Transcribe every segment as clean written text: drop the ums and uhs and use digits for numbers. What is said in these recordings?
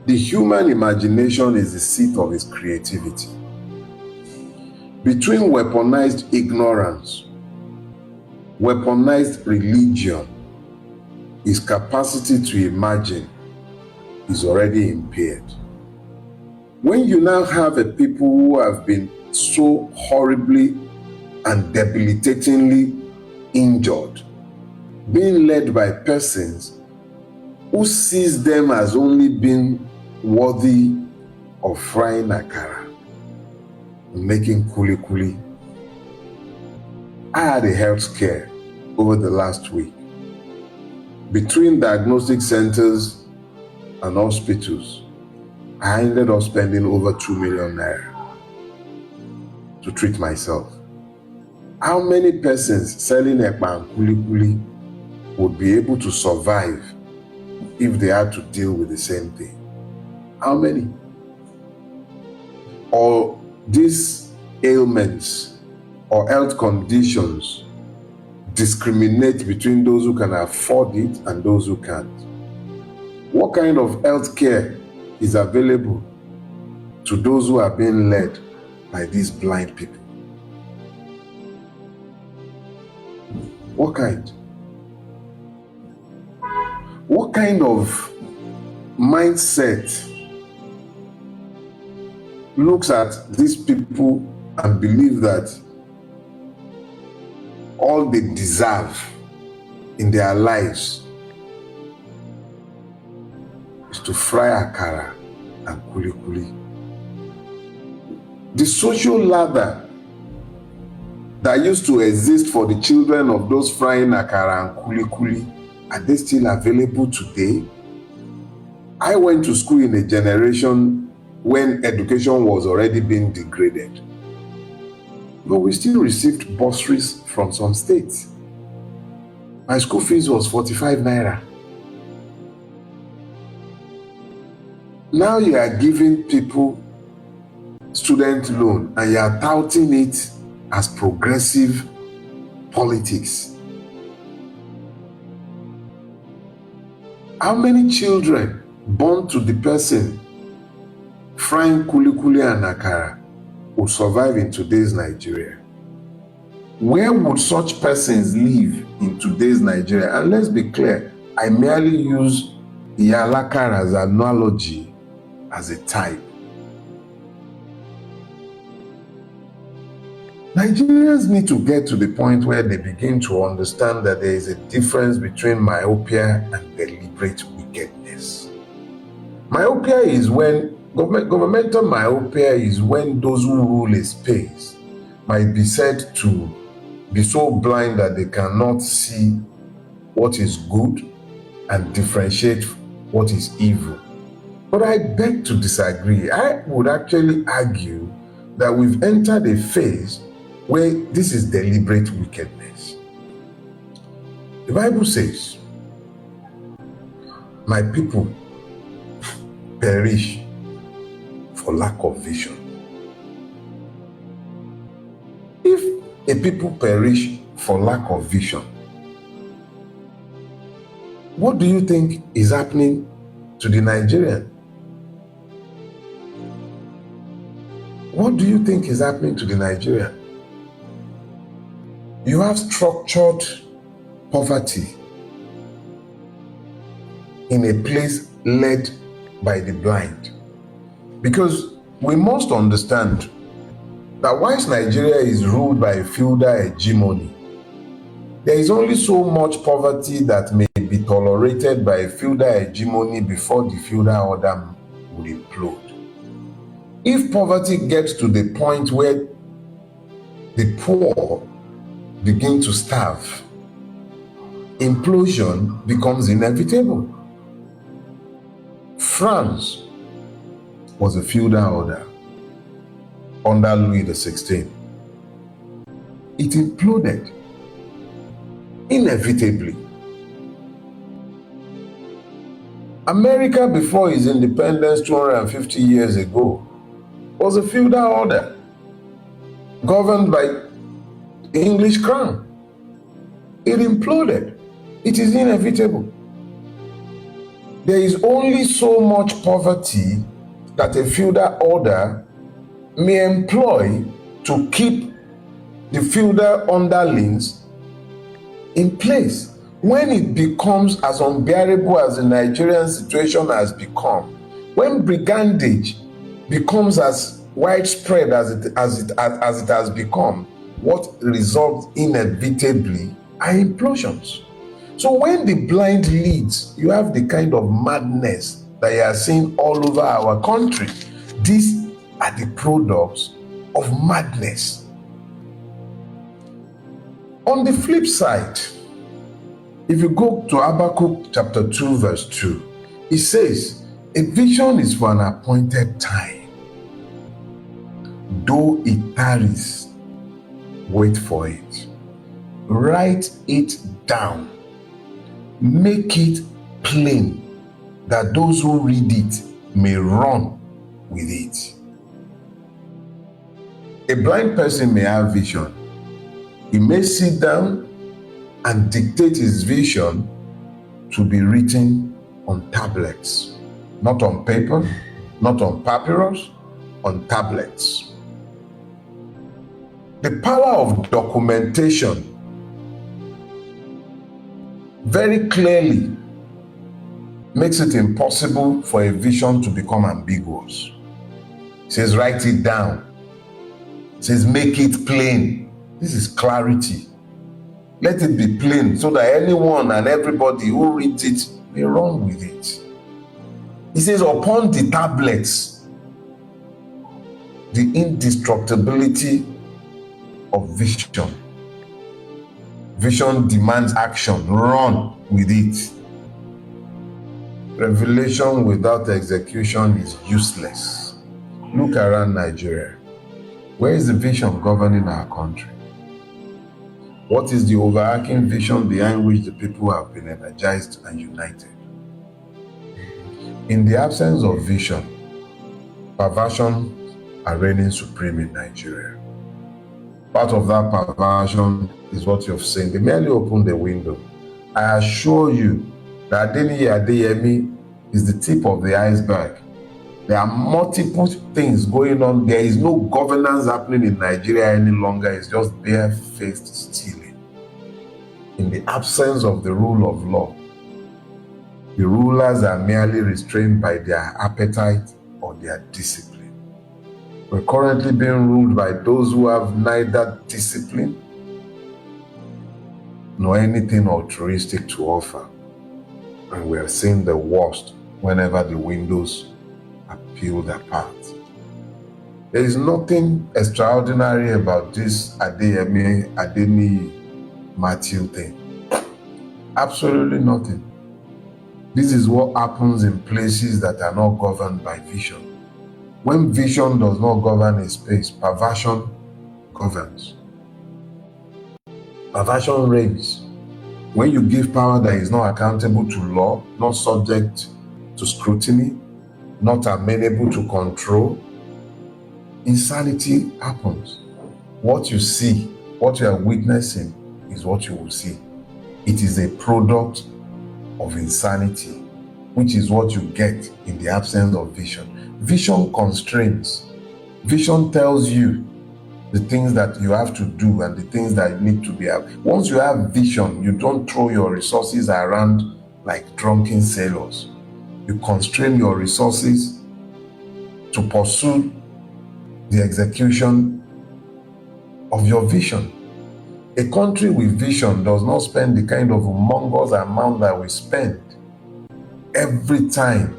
The human imagination is the seat of its creativity. Between weaponized ignorance, weaponized religion, his capacity to imagine is already impaired. When you now have a people who have been so horribly and debilitatingly injured, being led by persons who sees them as only being worthy of frying akara, making kuli kuli. I had a health scare over the last week. Between diagnostic centers and hospitals, I ended up spending over 2 million naira to treat myself. How many persons selling ekpa and kuli kuli would be able to survive if they had to deal with the same thing? How many? Or these ailments or health conditions discriminate between those who can afford it and those who can't? What kind of health care is available to those who are being led by these blind people? What kind? What kind of mindset looks at these people and believe that all they deserve in their lives is to fry akara and kuli kuli? The social ladder that used to exist for the children of those frying akara and kuli kuli, are they still available today? I went to school in a generation when education was already being degraded, but we still received bursaries from some states. My school fees was 45 naira. Now you are giving people student loan and you are touting it as progressive politics. How many children born to the person frying kuli kuli and akara would survive in today's Nigeria? Where would such persons live in today's Nigeria? And let's be clear, I merely use Iyalakara as an analogy, as a type. Nigerians need to get to the point where they begin to understand that there is a difference between myopia and deliberate wickedness. Myopia is when, governmental myopia is when those who rule a space might be said to be so blind that they cannot see what is good and differentiate what is evil. But I beg to disagree. I would actually argue that we've entered a phase where this is deliberate wickedness. The Bible says, my people perish for lack of vision. If a people perish for lack of vision, what do you think is happening to the Nigerian? What do you think is happening to the Nigerian? You have structured poverty in a place led by the blind. Because we must understand that whilst Nigeria is ruled by a feudal hegemony, there is only so much poverty that may be tolerated by a feudal hegemony before the feudal order will implode. If poverty gets to the point where the poor begin to starve, implosion becomes inevitable. France was a feudal order under Louis XVI. It imploded inevitably. America, before its independence 250 years ago, was a feudal order governed by the English crown. It imploded. It is inevitable. There is only so much poverty that a feudal order may employ to keep the feudal underlings in place. When it becomes as unbearable as the Nigerian situation has become, when brigandage becomes as widespread as it has become, what results inevitably are implosions. So when the blind leads, you have the kind of madness that you are seeing all over our country. These are the products of madness. On the flip side, if you go to Habakkuk chapter 2 verse 2, it says, a vision is for an appointed time. Though it tarries, wait for it. Write it down. Make it plain, that those who read it may run with it. A blind person may have vision. He may sit down and dictate his vision to be written on tablets, not on paper, not on papyrus, on tablets. The power of documentation very clearly makes it impossible for a vision to become ambiguous. It says, write it down. It says, make it plain. This is clarity. Let it be plain so that anyone and everybody who reads it may run with it. He says, upon the tablets, the indestructibility of vision. Vision demands action. Run with it. Revelation without execution is useless. Look around Nigeria. Where is the vision governing our country? What is the overarching vision behind which the people have been energized and united? In the absence of vision, perversion are reigning supreme in Nigeria. Part of that perversion is what you've seen. They merely opened the window. I assure you that Adeniyi Adeyemi is the tip of the iceberg. There are multiple things going on. There is no governance happening in Nigeria any longer. It's just barefaced stealing. In the absence of the rule of law, the rulers are merely restrained by their appetite or their discipline. We're currently being ruled by those who have neither discipline nor anything altruistic to offer. And we are seeing the worst whenever the windows are peeled apart. There is nothing extraordinary about this Adeniyi Matthew thing. Absolutely nothing. This is what happens in places that are not governed by vision. When vision does not govern a space, perversion governs. Perversion reigns. When you give power that is not accountable to law, not subject to scrutiny, not amenable to control, insanity happens. What you see, what you are witnessing, is what you will see. It is a product of insanity, which is what you get in the absence of vision. Vision constrains. Vision tells you the things that you have to do and the things that need to be out. Once you have vision, you don't throw your resources around like drunken sailors. You constrain your resources to pursue the execution of your vision. A country with vision does not spend the kind of humongous amount that we spend every time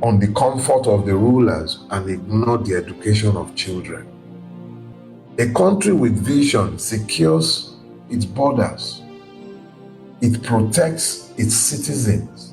on the comfort of the rulers and ignore the education of children. A country with vision secures its borders. It protects its citizens.